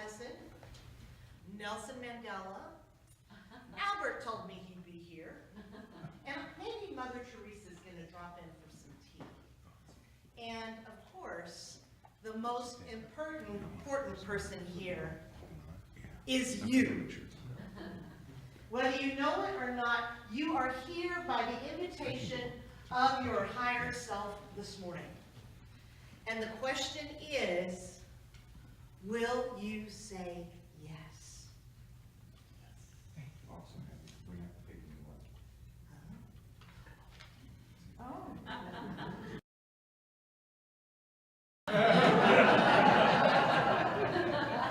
Edison, Nelson Mandela, Albert told me he'd be here, and maybe Mother Teresa's going to drop in for some tea. And of course, the most important person here is you. Whether you know it or not, you are here by the invitation of your higher self this morning. And the question is, will you say yes? Also, bring up the paper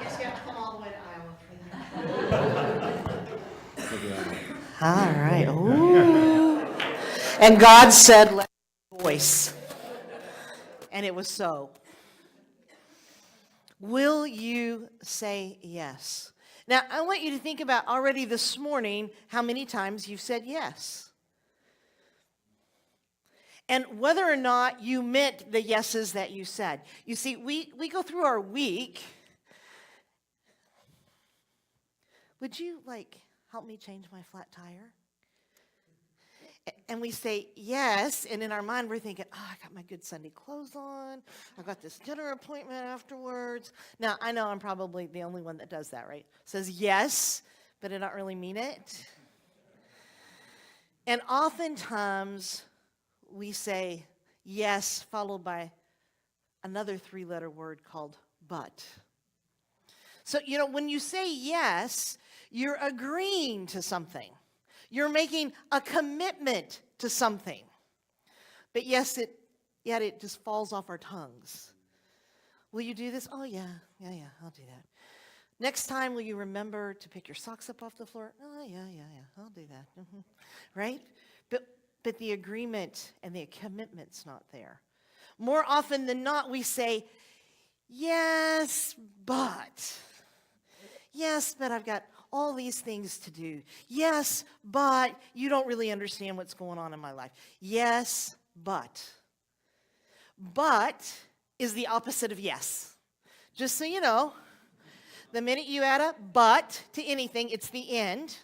Guess you have to come all the way to Iowa for that. All right. Ooh. And God said, let your voice. And it was so. Will you say yes? Now, I want you to think about already this morning how many times you've said yes. And whether or not you meant the yeses that you said. You see, we go through our week. Would you, help me change my flat tire? And we say yes, and in our mind we're thinking, I got my good Sunday clothes on. I got this dinner appointment afterwards. Now, I know I'm probably the only one that does that, right? Says yes, but I don't really mean it. And oftentimes we say yes, followed by another three-letter word called but. So, when you say yes, you're agreeing to something. You're making a commitment to something. But yet it just falls off our tongues. Will you do this? Oh, yeah, I'll do that. Next time, will you remember to pick your socks up off the floor? Oh, yeah, I'll do that. Mm-hmm. Right? But the agreement and the commitment's not there. More often than not, we say, yes, but I've got all these things to do. Yes, but you don't really understand what's going on in my life. Yes, but. But is the opposite of yes. Just so you know, the minute you add a but to anything, it's the end. In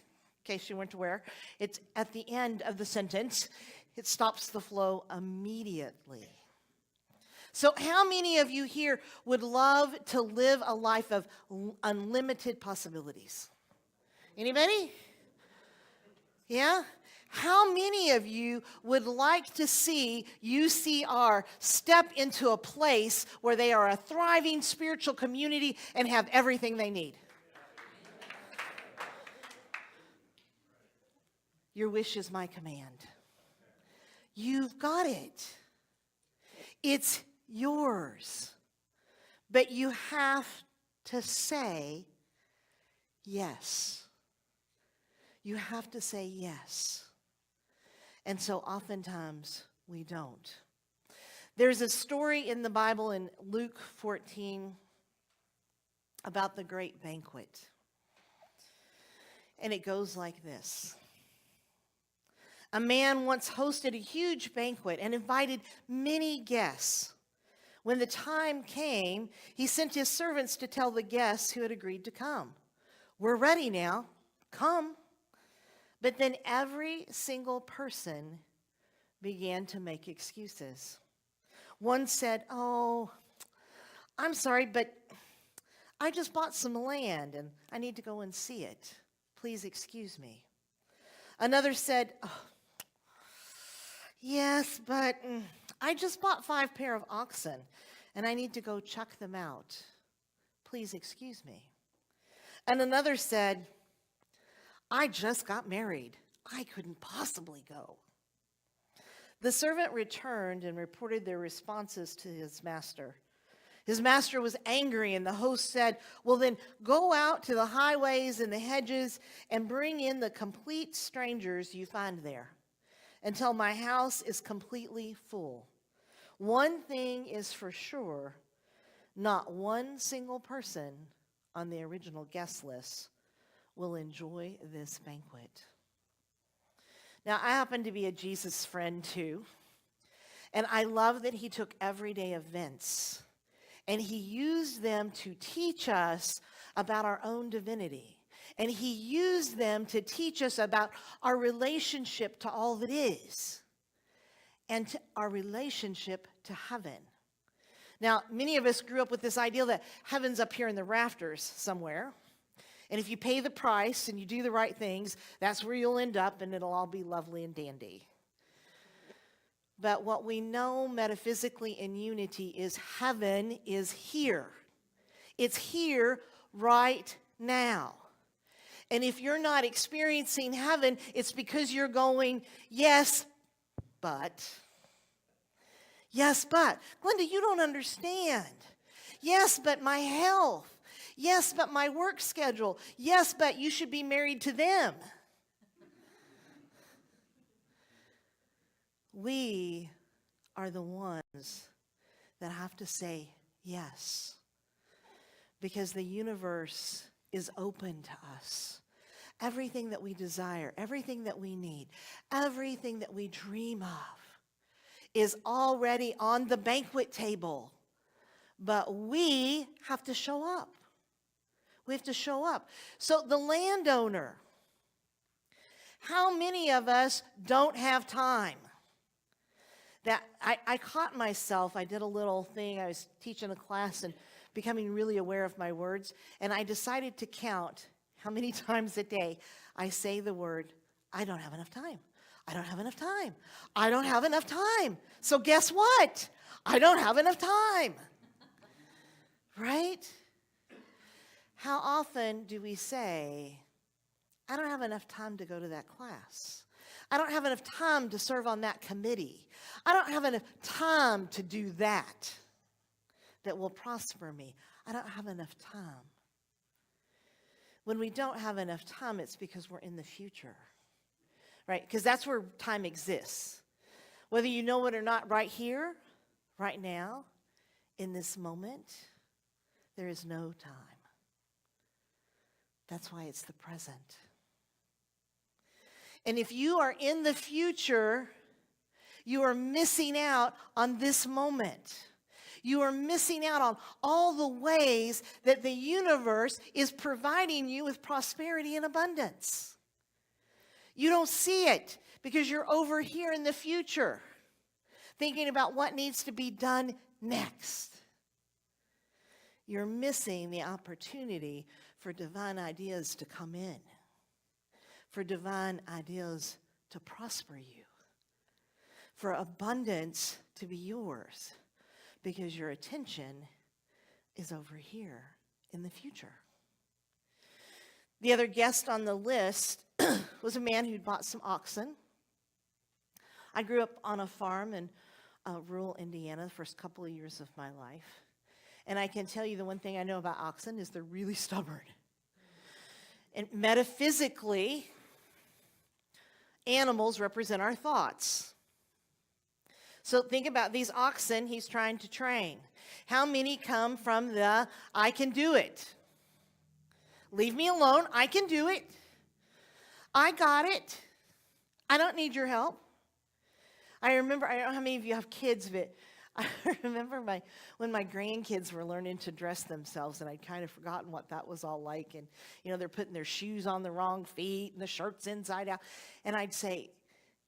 case you weren't aware, it's at the end of the sentence. It stops the flow immediately. So how many of you here would love to live a life of unlimited possibilities? Anybody? Yeah? How many of you would like to see UCR step into a place where they are a thriving spiritual community and have everything they need? Your wish is my command. You've got it. It's yours. But you have to say yes. You have to say yes. And so oftentimes we don't. There's a story in the Bible in Luke 14 about the great banquet. And it goes like this. A man once hosted a huge banquet and invited many guests. When the time came, he sent his servants to tell the guests who had agreed to come, "We're ready now. Come." But then every single person began to make excuses. One said, "Oh, I'm sorry, but I just bought some land and I need to go and see it. Please excuse me." Another said, "Oh, yes, but I just bought 5 pair of oxen and I need to go check them out. Please excuse me." And another said, "I just got married. I couldn't possibly go." The servant returned and reported their responses to his master. His master was angry, and the host said, "Well, then go out to the highways and the hedges and bring in the complete strangers you find there, until my house is completely full. One thing is for sure, not one single person on the original guest list will enjoy this banquet." Now, I happen to be a Jesus friend too, and I love that he took everyday events and he used them to teach us about our own divinity. And he used them to teach us about our relationship to all that is and to our relationship to heaven. Now, many of us grew up with this idea that heaven's up here in the rafters somewhere. And if you pay the price and you do the right things, that's where you'll end up, and it'll all be lovely and dandy. But what we know metaphysically in Unity is heaven is here. It's here right now. And if you're not experiencing heaven, it's because you're going, yes, but. Yes, but. Glenda, you don't understand. Yes, but my health. Yes, but my work schedule. Yes, but you should be married to them. We are the ones that have to say yes, because the universe is open to us. Everything that we desire, everything that we need, everything that we dream of is already on the banquet table. But we have to show up. We have to show up. So the landowner, how many of us don't have time? That I caught myself, I did a little thing, I was teaching a class and becoming really aware of my words, and I decided to count how many times a day I say the word, I don't have enough time. I don't have enough time. I don't have enough time. So guess what? I don't have enough time. Right? How often do we say, I don't have enough time to go to that class. I don't have enough time to serve on that committee. I don't have enough time to do that will prosper me. I don't have enough time. When we don't have enough time, it's because we're in the future, right? Because that's where time exists. Whether you know it or not, right here, right now, in this moment, there is no time. That's why it's the present. And if you are in the future, you are missing out on this moment. You are missing out on all the ways that the universe is providing you with prosperity and abundance. You don't see it because you're over here in the future, thinking about what needs to be done next. You're missing the opportunity for divine ideas to come in, for divine ideas to prosper you, for abundance to be yours, because your attention is over here in the future. The other guest on the list was a man who'd bought some oxen. I grew up on a farm in rural Indiana the first couple of years of my life. And I can tell you the one thing I know about oxen is they're really stubborn. And metaphysically, animals represent our thoughts. So think about these oxen he's trying to train. How many come from the, I can do it? Leave me alone, I can do it. I got it. I don't need your help. I remember, I don't know how many of you have kids, but I remember when my grandkids were learning to dress themselves, and I'd kind of forgotten what that was all like. And, they're putting their shoes on the wrong feet and the shirt's inside out. And I'd say,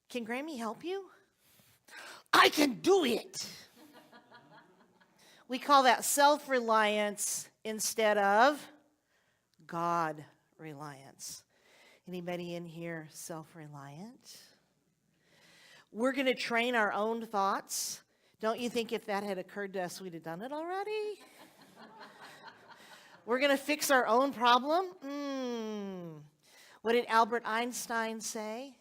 can Grammy help you? I can do it. We call that self-reliance instead of God-reliance. Anybody in here self-reliant? We're going to train our own thoughts. Don't you think if that had occurred to us, we'd have done it already? We're going to fix our own problem? What did Albert Einstein say?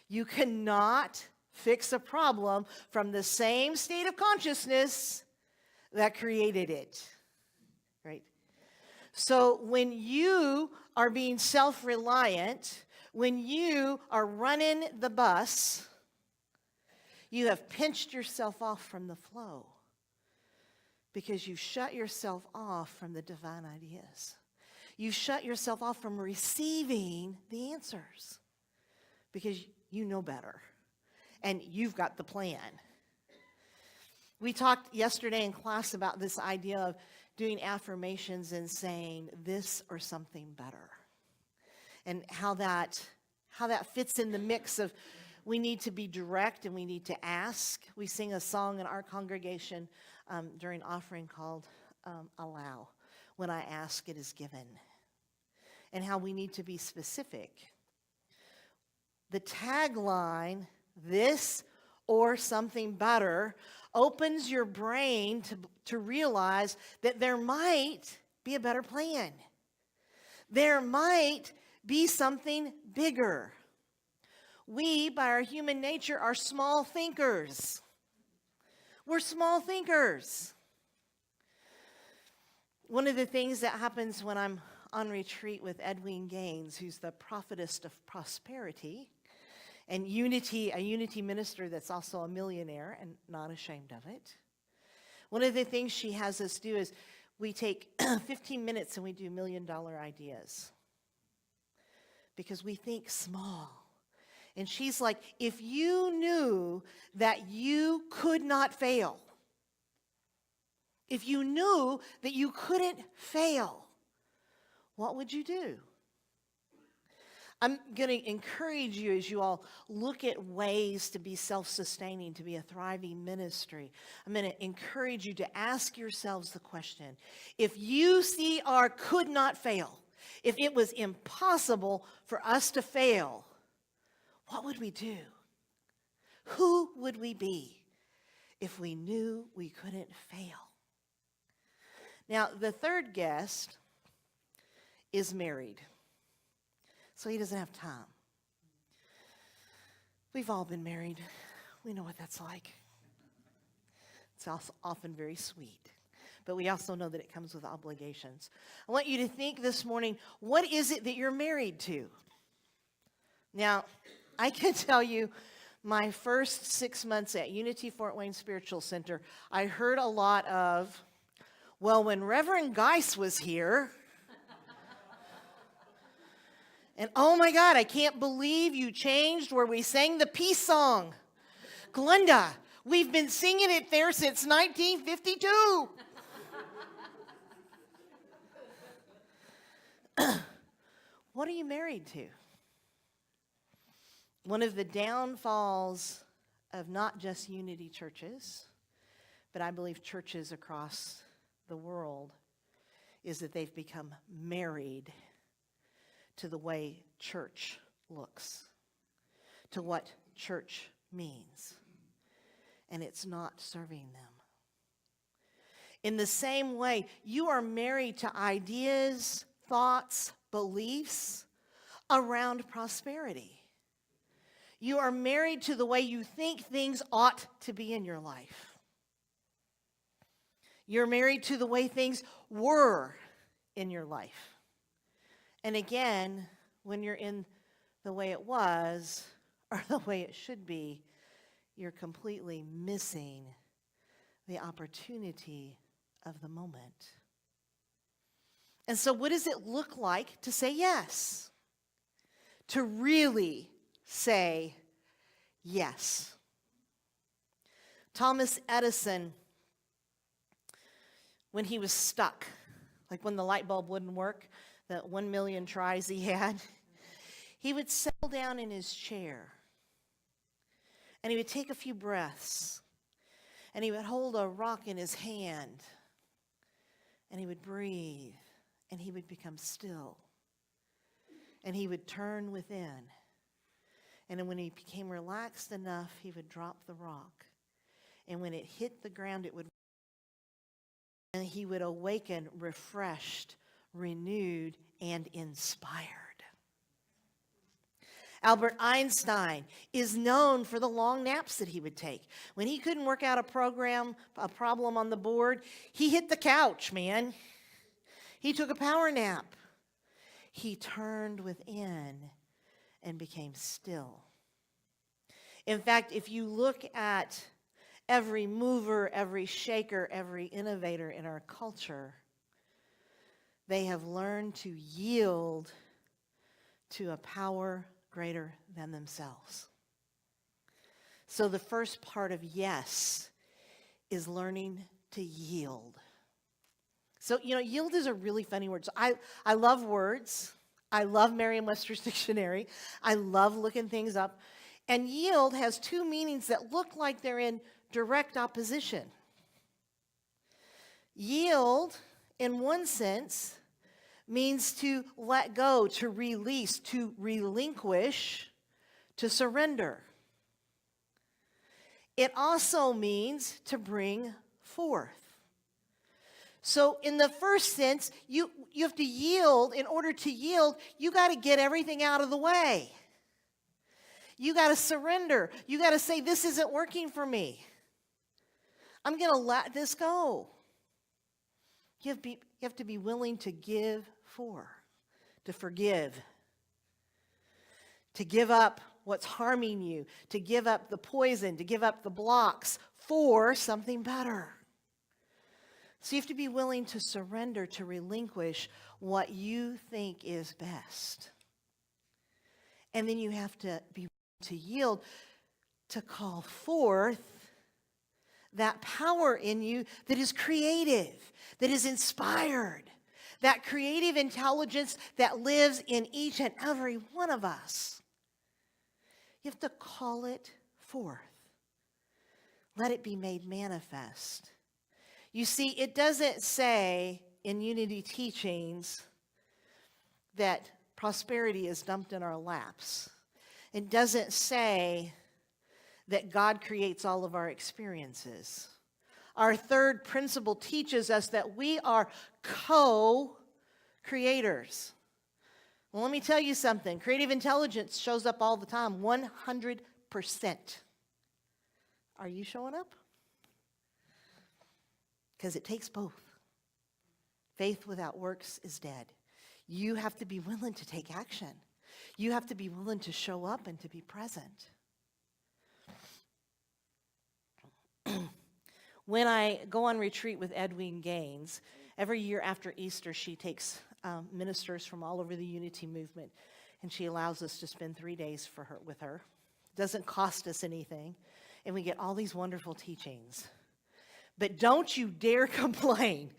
You cannot fix a problem from the same state of consciousness that created it, right? So when you are being self-reliant, when you are running the bus, you have pinched yourself off from the flow because you shut yourself off from the divine ideas. You shut yourself off from receiving the answers because you know better. And you've got the plan. We talked yesterday in class about this idea of doing affirmations and saying this or something better. And how that fits in the mix of we need to be direct and we need to ask. We sing a song in our congregation during offering called Allow. When I ask, it is given. And how we need to be specific. The tagline, this or something better, opens your brain to realize that there might be a better plan. There might be something bigger. We, by our human nature, are small thinkers. We're small thinkers. One of the things that happens when I'm on retreat with Edwene Gaines, who's the prophetess of prosperity, and a unity minister that's also a millionaire and not ashamed of it. One of the things she has us do is we take 15 minutes and we do $1 million ideas. Because we think small. And she's like, if you knew that you could not fail, if you knew that you couldn't fail, what would you do? I'm going to encourage you as you all look at ways to be self-sustaining, to be a thriving ministry. I'm going to encourage you to ask yourselves the question, if UCR could not fail, if it was impossible for us to fail, what would we do? Who would we be if we knew we couldn't fail? Now, the third guest is married. So he doesn't have time. We've all been married. We know what that's like. It's also often very sweet. But we also know that it comes with obligations. I want you to think this morning, what is it that you're married to? Now, I can tell you, my first 6 months at Unity Fort Wayne Spiritual Center, I heard a lot of, well, when Reverend Geis was here, and oh my God, I can't believe you changed where we sang the peace song. Glenda, we've been singing it there since 1952. What are you married to? One of the downfalls of not just Unity churches, but I believe churches across the world, is that they've become married to the way church looks, to what church means, and it's not serving them. In the same way, you are married to ideas, thoughts, beliefs around prosperity. You are married to the way you think things ought to be in your life. You're married to the way things were in your life. And again, when you're in the way it was, or the way it should be, you're completely missing the opportunity of the moment. And so what does it look like to say yes? To really say yes. Thomas Edison, when he was stuck, like when the light bulb wouldn't work, the 1 million tries he had, he would settle down in his chair and he would take a few breaths and he would hold a rock in his hand and he would breathe and he would become still and he would turn within. And then when he became relaxed enough, he would drop the rock. And when it hit the ground, it would, and he would awaken refreshed, renewed, and inspired. Albert Einstein is known for the long naps that he would take. When he couldn't work out a problem on the board, he hit the couch, man. He took a power nap. He turned within and became still. In fact, if you look at every mover, every shaker, every innovator in our culture, they have learned to yield to a power greater than themselves. So the first part of yes is learning to yield. So, yield is a really funny word. So I love words. I love Merriam-Webster's dictionary. I love looking things up. And yield has two meanings that look like they're in direct opposition. Yield, in one sense, means to let go, to release, to relinquish, to surrender. It also means to bring forth. So in the first sense, you have to yield. In order to yield, you got to get everything out of the way. You got to surrender. You got to say, this isn't working for me. I'm going to let this go. You have to be willing to give to forgive, to give up what's harming you, to give up the poison, to give up the blocks for something better. So you have to be willing to surrender, to relinquish what you think is best. And then you have to be willing to yield, to call forth that power in you that is creative, that is inspired, that creative intelligence that lives in each and every one of us. You have to call it forth. Let it be made manifest. You see, it doesn't say in Unity teachings that prosperity is dumped in our laps. It doesn't say that God creates all of our experiences. Our third principle teaches us that we are co-creators. Well, let me tell you something. Creative intelligence shows up all the time, 100%. Are you showing up? Because it takes both. Faith without works is dead. You have to be willing to take action. You have to be willing to show up and to be present. When I go on retreat with Edwene Gaines, every year after Easter, she takes ministers from all over the Unity movement, and she allows us to spend 3 days with her. It doesn't cost us anything, and we get all these wonderful teachings. But don't you dare complain.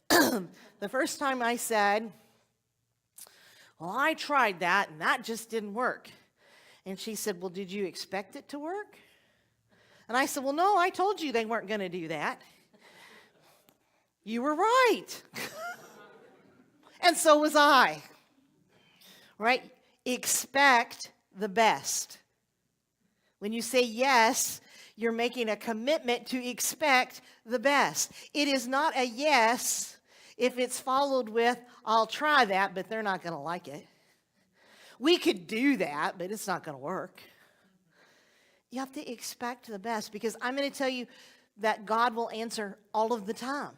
The first time I said, well, I tried that, and that just didn't work. And she said, well, did you expect it to work? And I said, well, no, I told you they weren't going to do that. You were right. And so was I. Right? Expect the best. When you say yes, you're making a commitment to expect the best. It is not a yes if it's followed with, I'll try that, but they're not going to like it. We could do that, but it's not going to work. You have to expect the best, because I'm going to tell you that God will answer all of the time.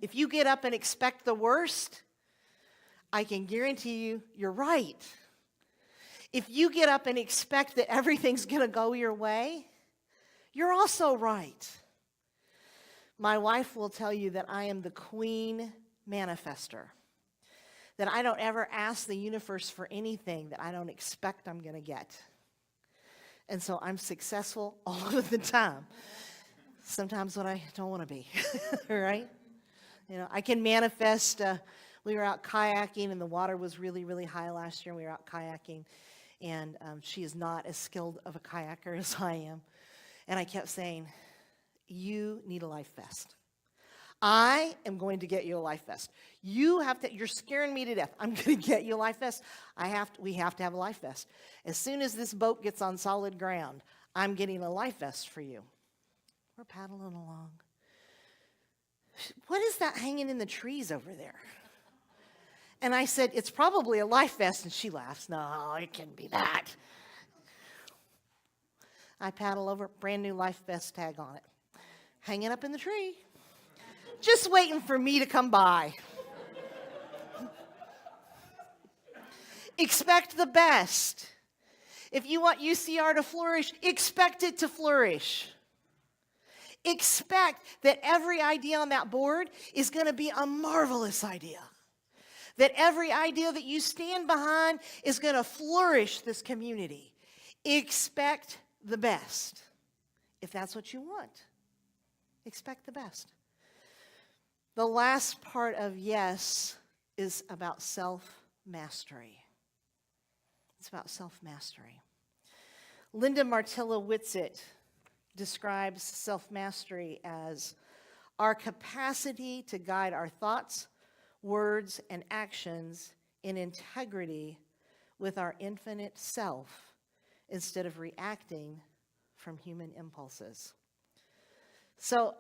If you get up and expect the worst, I can guarantee you, you're right. If you get up and expect that everything's going to go your way, you're also right. My wife will tell you that I am the queen manifester, that I don't ever ask the universe for anything that I don't expect I'm going to get. And so I'm successful all of the time. Sometimes when I don't want to be, right? I can manifest. We were out kayaking, and the water was really, really high last year. We were out kayaking, and she is not as skilled of a kayaker as I am. And I kept saying, you need a life vest. I am going to get you a life vest. You're scaring me to death. I'm going to get you a life vest. We have to have a life vest. As soon as this boat gets on solid ground, I'm getting a life vest for you. We're paddling along. What is that hanging in the trees over there? And I said, it's probably a life vest. And she laughs. No, it can't be that. I paddle over, brand new life vest tag on it. Hanging up in the tree. Just waiting for me to come by. Expect the best. If you want UCR to flourish, expect it to flourish. Expect that every idea on that board is going to be a marvelous idea. That every idea that you stand behind is going to flourish this community. Expect the best. If that's what you want, expect the best. The last part of yes is about self-mastery. It's about self-mastery. Linda Martilla Whitsitt describes self-mastery as our capacity to guide our thoughts, words, and actions in integrity with our infinite self instead of reacting from human impulses. So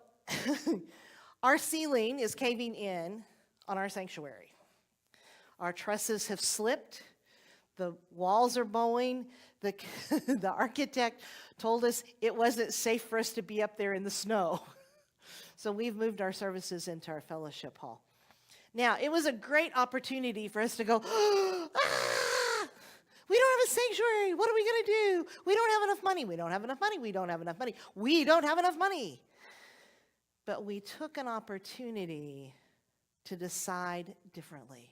our ceiling is caving in on our sanctuary. Our trusses have slipped. The walls are bowing. The architect told us it wasn't safe for us to be up there in the snow. So we've moved our services into our fellowship hall. Now, it was a great opportunity for us to go, we don't have a sanctuary. What are we going to do? We don't have enough money. We don't have enough money. We don't have enough money. We don't have enough money. But we took an opportunity to decide differently.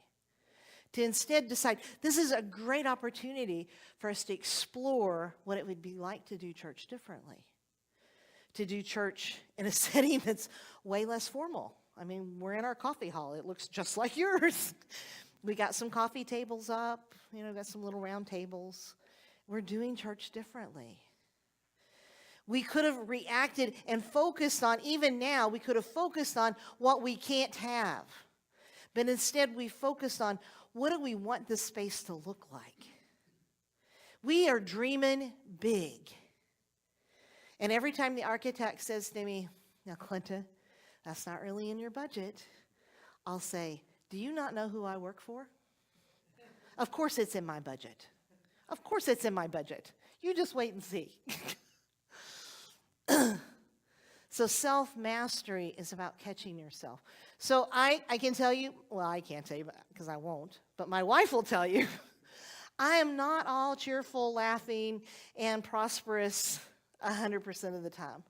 To instead decide, this is a great opportunity for us to explore what it would be like to do church differently. To do church in a setting that's way less formal. I mean, we're in our coffee hall. It looks just like yours. We got some coffee tables up, got some little round tables. We're doing church differently. We could have reacted and focused on, even now, we could have focused on what we can't have. But instead, we focused on, what do we want this space to look like? We are dreaming big. And every time the architect says to me, now, Glenda, that's not really in your budget, I'll say, do you not know who I work for? Of course it's in my budget. Of course it's in my budget. You just wait and see. So self-mastery is about catching yourself. So I can tell you, well, I can't tell you because I won't, but my wife will tell you, I am not all cheerful, laughing, and prosperous 100% of the time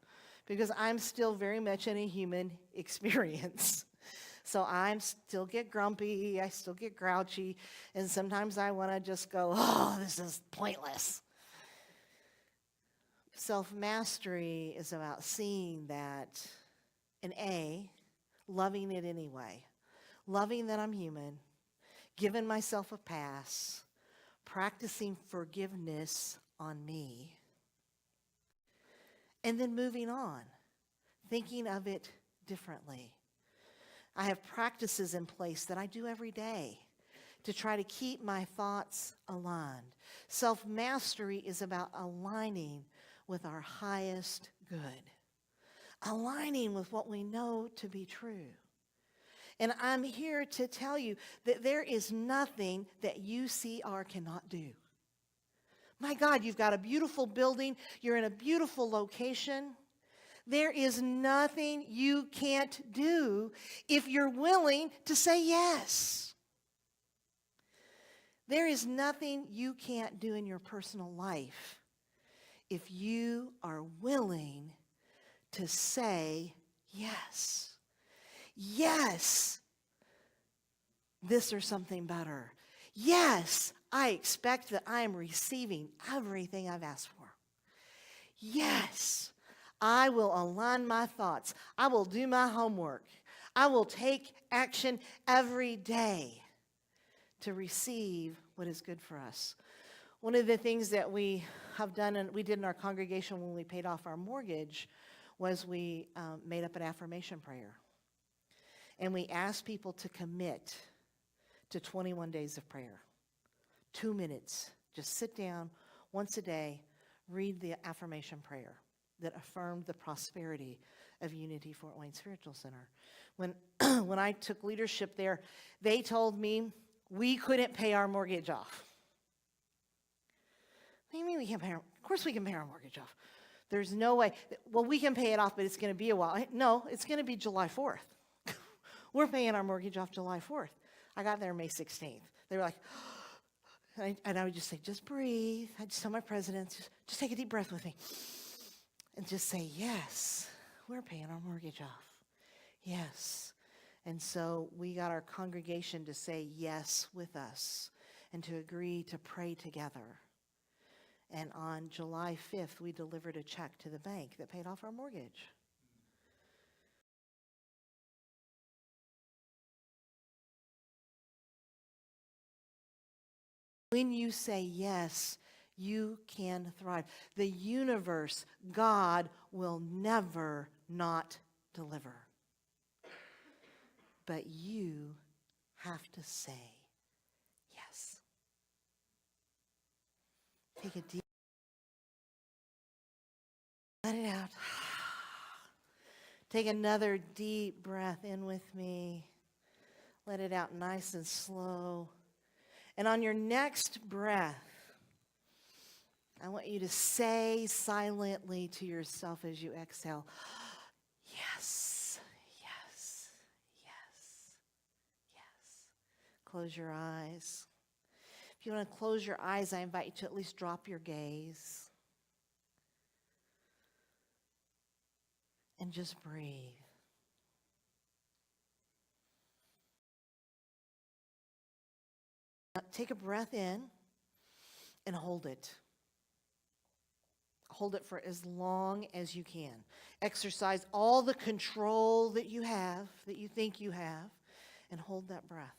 because I'm still very much in a human experience. So I still get grumpy, I still get grouchy, and sometimes I want to just go, oh, this is pointless. Self-mastery is about seeing that, and loving it anyway. Loving that I'm human, giving myself a pass, practicing forgiveness on me, and then moving on, thinking of it differently. I have practices in place that I do every day to try to keep my thoughts aligned. Self-mastery is about aligning with our highest good, aligning with what we know to be true. And I'm here to tell you that there is nothing that UCR cannot do. My God, you've got a beautiful building. You're in a beautiful location. There is nothing you can't do if you're willing to say yes. There is nothing you can't do in your personal life if you are willing to say yes. Yes, this or something better. Yes, I expect that I am receiving everything I've asked for. Yes, I will align my thoughts. I will do my homework. I will take action every day to receive what is good for us. One of the things that we have done, and we did in our congregation when we paid off our mortgage, was we made up an affirmation prayer. And we asked people to commit to 21 days of prayer. 2 minutes. Just sit down once a day, read the affirmation prayer that affirmed the prosperity of Unity Fort Wayne Spiritual Center. When I took leadership there, they told me we couldn't pay our mortgage off. What do you mean we can't pay our? Of course we can pay our mortgage off. There's no way. Well, we can pay it off, but it's going to be a while. No, it's going to be July 4th. We're paying our mortgage off July 4th. I got there May 16th. They were like, and I would just say, just breathe. I'd just tell my president, just take a deep breath with me. And just say, yes, we're paying our mortgage off. Yes. And so we got our congregation to say yes with us and to agree to pray together. And on July 5th, we delivered a check to the bank that paid off our mortgage. When you say yes, you can thrive. The universe, God, will never not deliver. But you have to say yes. Take a deep, let it out. Take another deep breath in with me. Let it out nice and slow. And on your next breath, I want you to say silently to yourself as you exhale, yes, yes, yes, yes. Close your eyes. If you want to close your eyes, I invite you to at least drop your gaze and just breathe. Take a breath in and hold it. Hold it for as long as you can. Exercise all the control that you have, that you think you have, and hold that breath.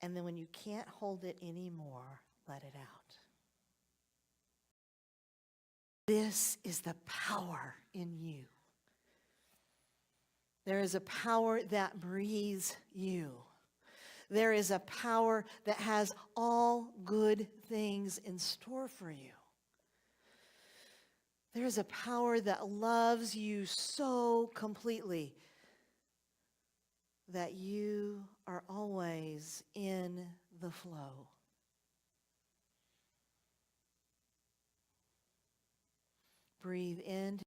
And then when you can't hold it anymore, let it out. This is the power in you. There is a power that breathes you. There is a power that has all good things in store for you. There is a power that loves you so completely that you are always in the flow. Breathe in.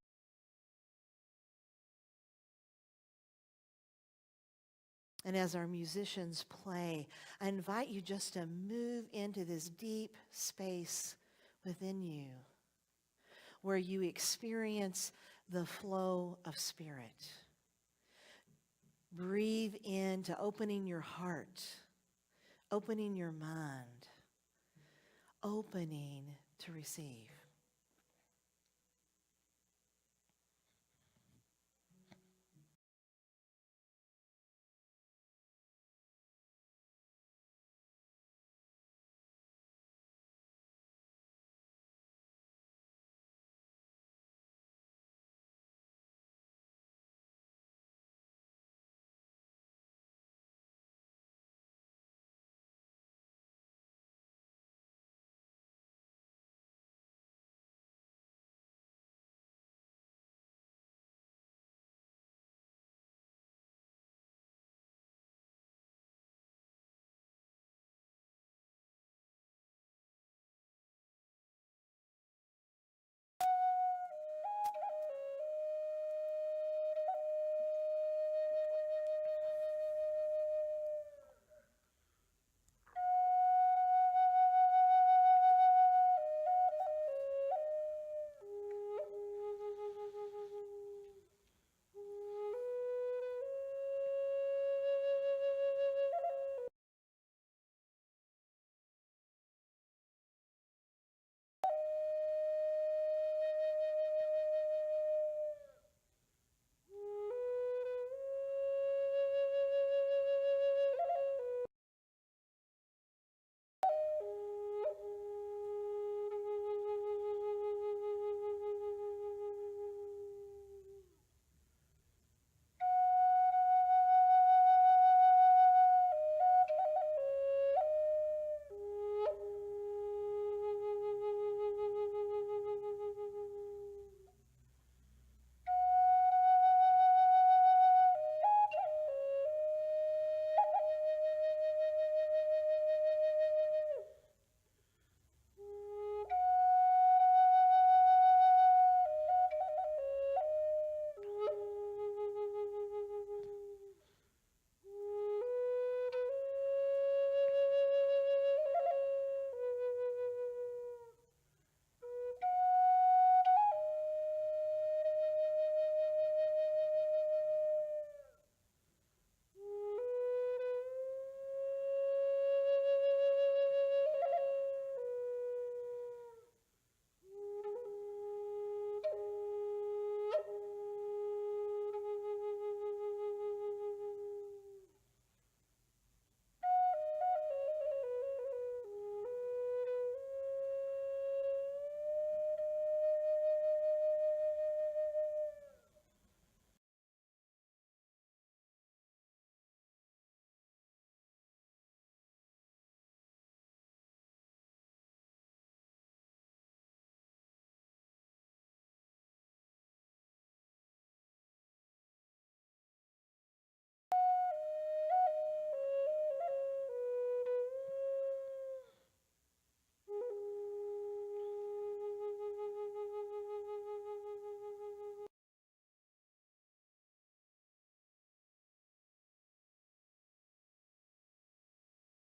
And as our musicians play, I invite you just to move into this deep space within you where you experience the flow of Spirit. Breathe into opening your heart, opening your mind, opening to receive.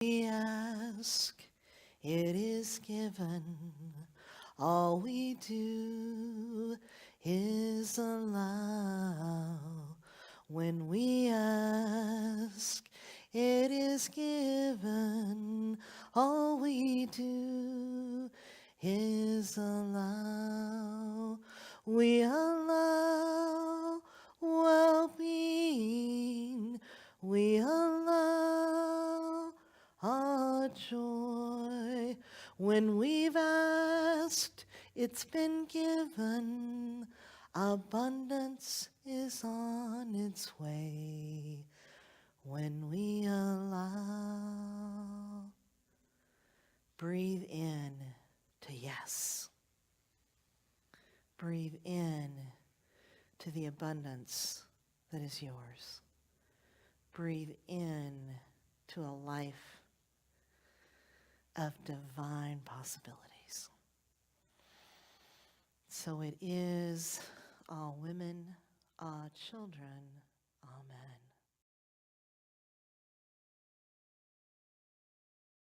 We ask, it is given. All we do is allow. When we ask, it is given. All we do is allow. We allow well-being. We allow our joy. When we've asked, it's been given. Abundance is on its way. When we allow, breathe in to yes. Breathe in to the abundance that is yours. Breathe in to a life of divine possibilities. So it is, all women, all children. Amen.